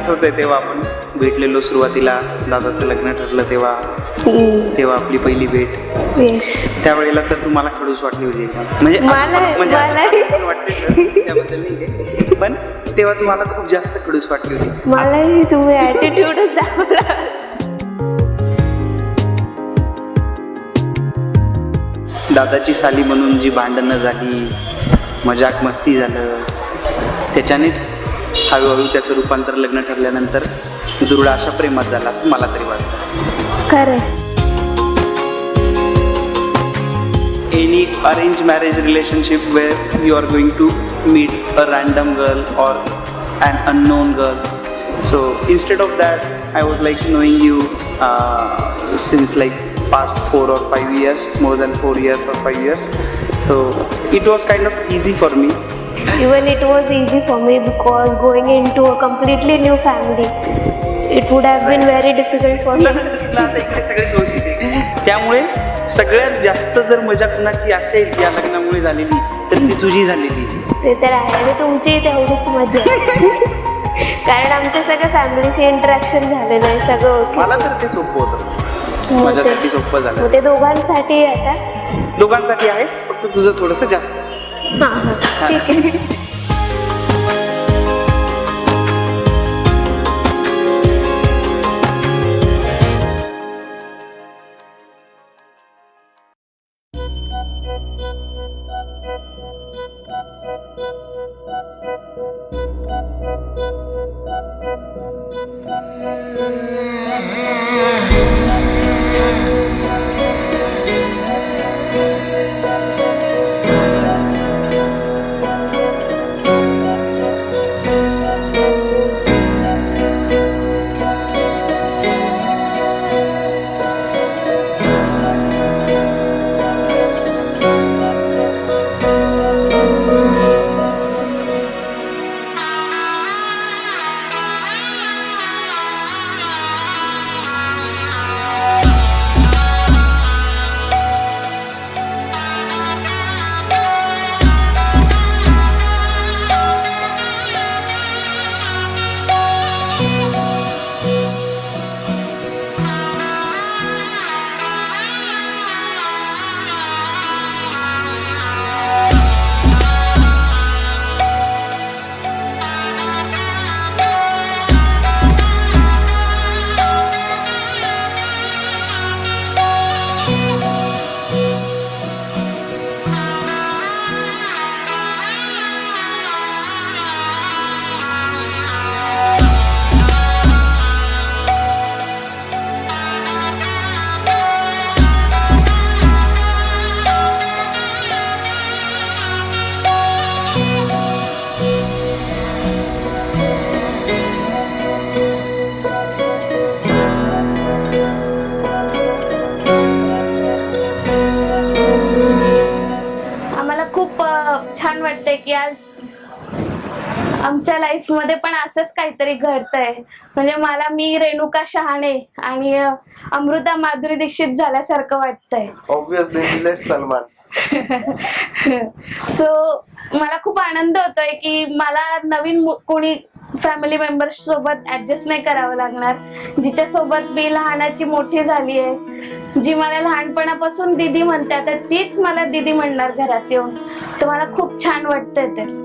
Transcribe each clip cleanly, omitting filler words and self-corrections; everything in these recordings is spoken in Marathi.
आठवतंय तेव्हा आपण भेटलेलो सुरुवातीला, दादाचं लग्न ठरलं तेव्हा आपली पहिली भेट. येस. त्यावेळेला तर तुम्हाला खडूस वाटली होती म्हणजे वाटते त्याबद्दल नाही आहे, पण तेव्हा तुम्हाला खूप जास्त खडूस वाटली होती. मलाही तुम्ही ॲटिट्यूडच दाखवला. दादाची साली म्हणून जी भांडणं झाली, मजाक मस्ती झालं, त्याच्यानेच हळूहळू त्याचं रूपांतर लग्न ठरल्यानंतर दुर्ड अशा प्रेमात झालं असं मला तरी वाटतं. खरं. Any arranged marriage relationship where you are going to meet a random girl or an unknown girl. So instead of that, I was like knowing you since like past 4 or 5 years, more than 4 years or 5 years. So it was kind of easy for me. Even it was easy for me because going into a completely new family, it would have been very difficult for me. तुला आता इकडे सगळेच ओळखीचे, त्यामुळे सगळ्यात जास्त जर मजा कुणाची असेल या लग्नामुळे झालेली तर ती तुझी झालेली. ते तर आहे आणि तुमची तेवढीच मजा. कारण आमच्या सगळ्या फॅमिलीशी इंटरॅक्शन झालेलं आहे, सगळं ओळखी. मला तर ते सोपं होतं, माझ्यासाठी सोपं झालं. ते दोघांसाठी आता दोघांसाठी आहे, फक्त तुझं थोडंसं जास्त. हां ठीक आहे. छान वाटतंय की आज आमच्या लाईफ मध्ये पण असंच काहीतरी घडतंय. म्हणजे मला मी रेणुका शहाणे आणि अमृता माधुरी दीक्षित झाल्यासारखं वाटतंय. ऑब्विसली सलमान. सो मला खूप आनंद होतोय की मला नवीन कोणी फॅमिली मेंबर्स सोबत ऍडजस्ट नाही करावं लागणार, जिच्या सोबत मी लहानाची मोठी झाली आहे, जी मला लहानपणापासून दीदी म्हणते तर तीच मला दीदी म्हणणार घरात येऊन. तर मला खूप छान वाटतंय ते.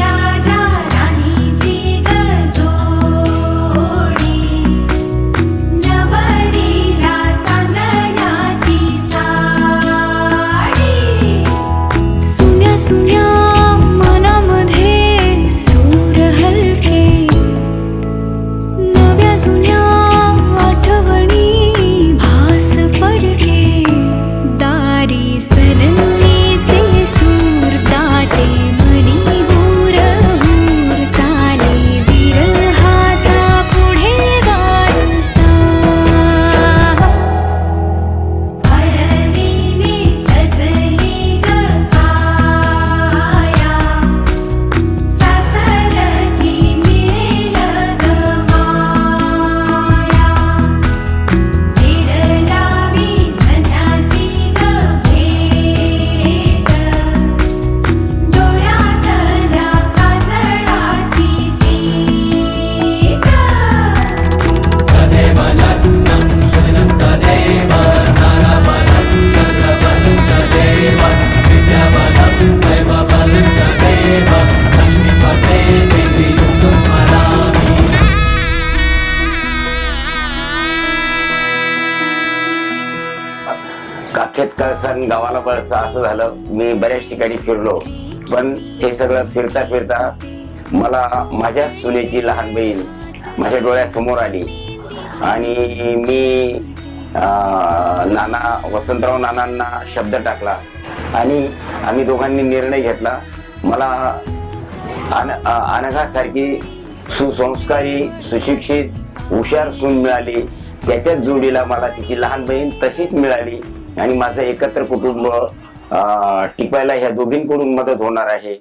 राजा राणी अख्खेत कळसन गावाला बळसा असं झालं. मी बऱ्याच ठिकाणी फिरलो, पण हे सगळं फिरता फिरता मला माझ्या सुनेची लहान बहीण माझ्या डोळ्यासमोर आली आणि मी वसंतराव नानांना शब्द टाकला आणि आम्ही दोघांनी निर्णय घेतला. मला अनघासारखी सुसंस्कारी, सुशिक्षित, हुशार सून मिळाली. त्याच्याच जोडीला मला तिची लहान बहीण तशीच मिळाली आणि माझं एकत्र कुटुंब टिकवायला ह्या दोघींकडून मदत होणार आहे.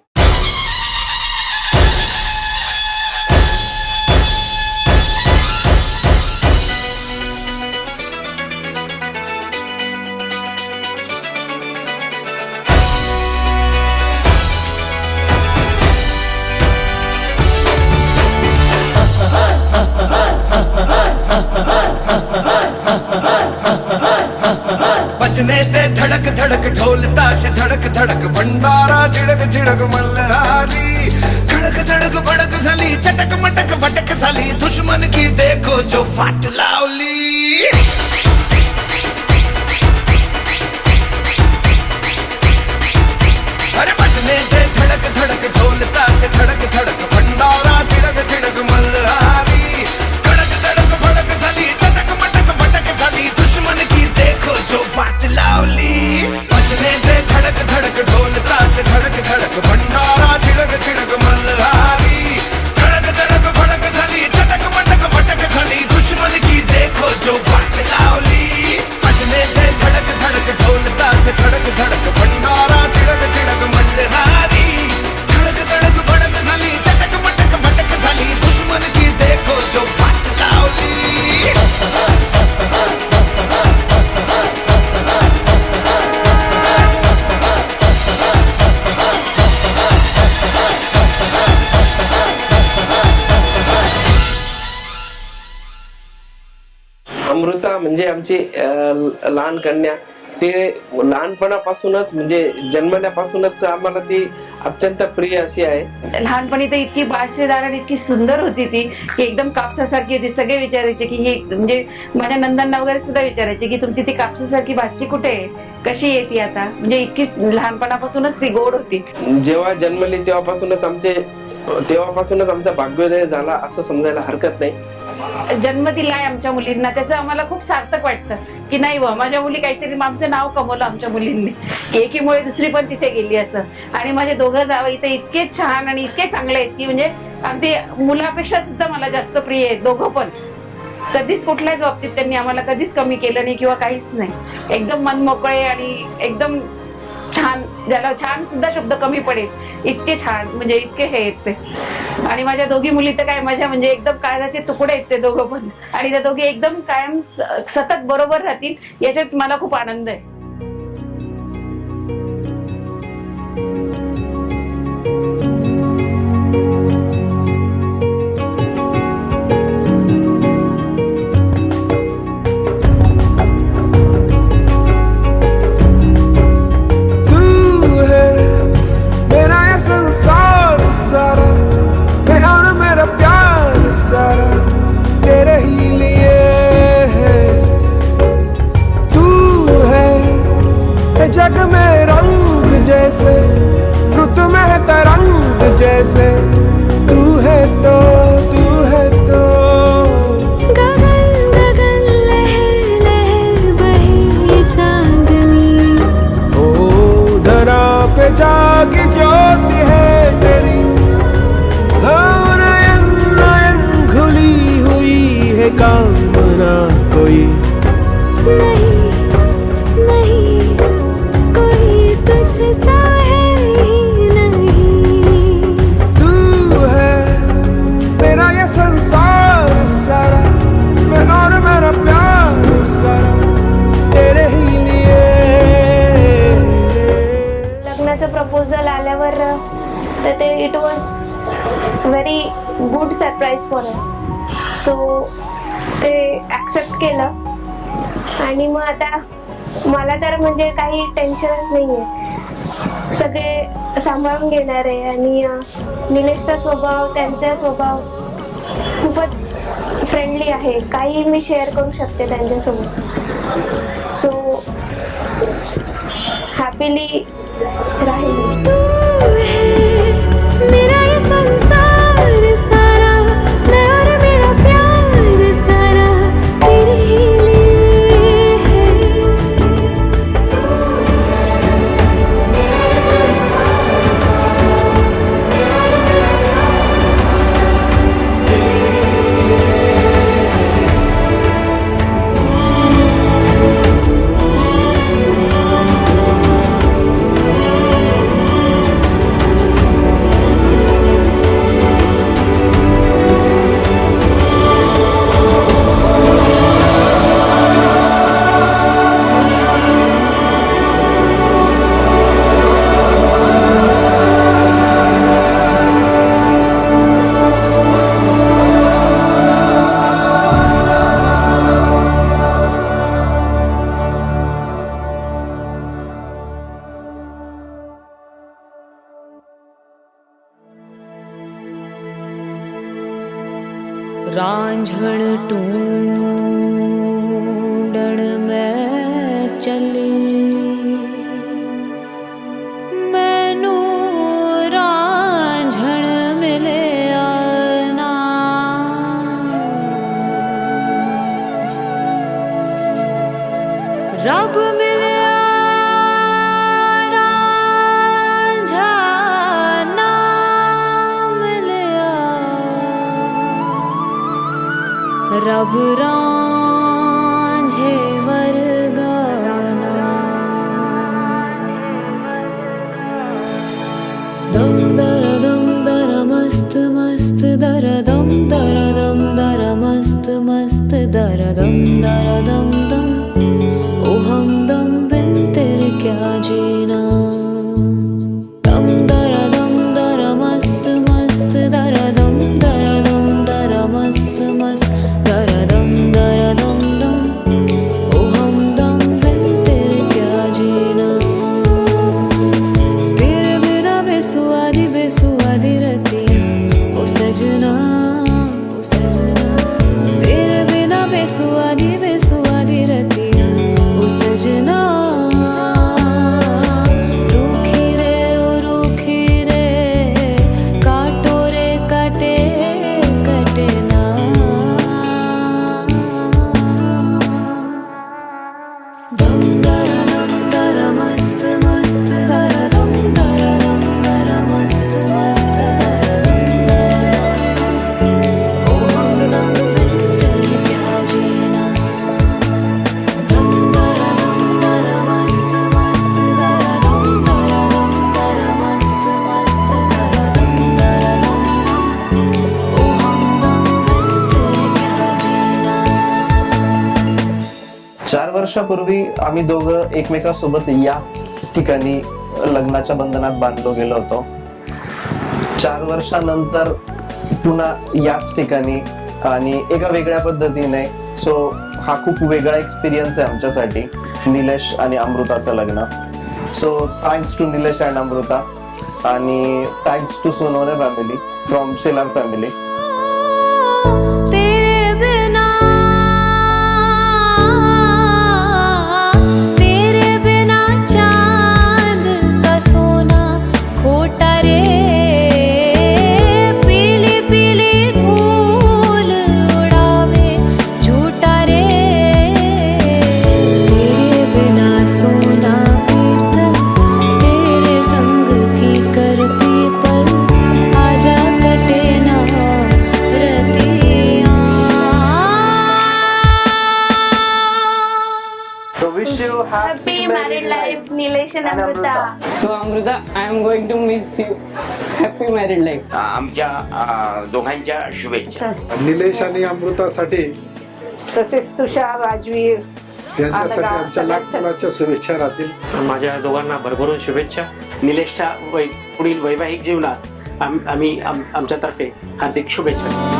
बजने ते धड़क धड़क ढोल ताश धड़क धड़क भंडारा झिडक झिडक मल्हारी. खड़क धड़क भड़क झाली चटक मटक फटक झाली दुश्मन की देखो जो फाट लावली. अरे बजने ते धड़क धड़क ढोल ताश धड़क धड़क भंडारा झिडक झिडक मल्हारी. खड़क धड़क भड़क झाली चटक मटक फटक झाली दुश्मन की देखो जो फाट लावली. बजने ते धड़क धड़क ढोल ताश धड़क धड़क भंडारा झिडक झिडक मल्हारी. खड़क धड़क भड़क झाली चटक मटक फटक झाली दुश्मन की देखो जो फाट लावली. बजने ते धड़क धड़क ढोल ताश धड़क धड़क भंडारा झिडक झिडक मल्हारी. खड़क धड़क भड़क झाली चटक मटक फटक झाली दुश्मन की देखो जो फाट लावली. अमृता म्हणजे आमची लहान कन्या. ते लहानपणापासूनच म्हणजे जन्मल्यापासूनच आम्हाला ती अत्यंत प्रिय अशी आहे. लहानपणी तर इतकी बाळशेदार आणि इतकी सुंदर होती ती की एकदम कापसासारखी होती. सगळे विचारायचे की ही म्हणजे माझ्या नंदनला वगैरे सुद्धा विचारायचे की तुमची ती कापसासारखी भाची कुठे आहे, कशी येते आता. म्हणजे इतकी लहानपणापासूनच ती गोड होती. जेव्हा जन्मली तेव्हापासूनच आमचा भाग्योदय झाला असं समजायला हरकत नाही. जन्म दिलाय आमच्या मुलींना त्याचं आम्हाला खूप सार्थक वाटतं की नाही व माझ्या मुली काहीतरी आमचं नाव कमवलं आमच्या मुलींनी की एकीमुळे दुसरी पण तिथे गेली असं. आणि माझे दोघं जावं इथे इतके छान आणि इतके चांगले आहेत की म्हणजे अगदी मुलापेक्षा सुद्धा मला जास्त प्रिय आहेत दोघं पण. कधीच कुठल्याच बाबतीत त्यांनी आम्हाला कधीच कमी केलं नाही किंवा काहीच नाही. एकदम मन मोकळे आणि एकदम छान, ज्याला छान सुद्धा शब्द कमी पडेल इतके छान, म्हणजे इतके हे आहेत ते. आणि माझ्या दोघी मुली तर काय माझ्या म्हणजे एकदम काळजाचे तुकडे आहेत ते दोघं पण. आणि त्या दोघी एकदम कायम सतत बरोबर राहतील याच्यात मला खूप आनंद आहे. जग में रंग जैसे रुत में तरंग जैसे तू है तो गगन गगन लहर लहर बहे चांदनी. ओ धरा पे जागी ज्योति है तेरी. नयन नयन खुली हुई है कामना कोई नहीं कोई तुझसा है ही नहीं. तू है मेरा ये संसार सारा, मैं और मेरा प्यार सारा तेरे ही लिए. लग्नाचं प्रपोजल आल्यावर तर ते it was very good surprise for us. So ते ॲक्सेप्ट केलं आणि मग आता मला तर म्हणजे काही टेन्शनच नाही आहे. सगळे सांभाळून घेणार आहे आणि निलेशचा स्वभाव, त्यांचा स्वभाव खूपच फ्रेंडली आहे, काही मी शेअर करू शकते त्यांच्यासोबत. सो हॅपीली राहील. तू है मेरा ये संसार सारा, मैं और मेरा प्यार सारा तेरे ही लिए है. रांझण ढूंढण मैं चली, मैनू रांझण मिलिया ना. रब मिलिया रांझा ना मिलिया, रब रांझे वरगाना. दम दर मस्त मस्त दर दम दर मस्त मस्त दर दम दम. ओ हमदम बिन तेरे क्या जीना. दम दर मस्त मस्त दर दम दर मस्त मस्त दर दम दम. ओ हमदम बिन तेरे क्या जीना. तेरे बिना बेसुआदी बेसुआदी रतियां ओ सजना, ओ सजना. तेरे बिना बेसुआदी बेसुआदी रतियां ओ सजना. रूखी रे ओ रूखी रे, काटो रे काटे कटे ना. दम दर मस्त मस्त दर दम दर मस्त मस्त दर दम. ओ हमदम बिन तेरे क्या जीना. दम दर मस्त मस्त दर दम दर मस्त मस्त दर दम दम. ओ हमदम बिन तेरे क्या जीना. 4 वर्षापूर्वी आम्ही दोघं एकमेकांसोबत याच ठिकाणी लग्नाच्या बंधनात बांधलो गेलो होतो. 4 वर्षानंतर पुन्हा याच ठिकाणी आणि एका वेगळ्या पद्धतीने. सो हा खूप वेगळा एक्सपिरियन्स आहे आमच्यासाठी, निलेश आणि अमृताचं लग्न. So thanks to Nilesh and Amruta, आणि thanks to Sonawane family from Selar family. तेरे बिना तेरे बिना चांद का सोना खोटा रे. पीली पीली धूल उड़ावे झूठा रे. तेरे बिना सोना पीतल, तेरे संग की कर पीपल. आजा कटे ना रतियां. So wish you happy married life Nilesh आणि Amruta. So Amrita, I am going to miss you. Happy married life. आमच्या दोघांच्या शुभेच्छा. निलेश आणि अमृतासाठी तसेच तुषार, राजवीर त्यांच्यासाठी आमच्या नागपुराच्या शुभेच्छा राहतील. माझ्या दोघांना भरभरून शुभेच्छा. निलेशच्या पुढील वैवाहिक जीवनास आम्ही आमच्यातर्फे हार्दिक शुभेच्छा.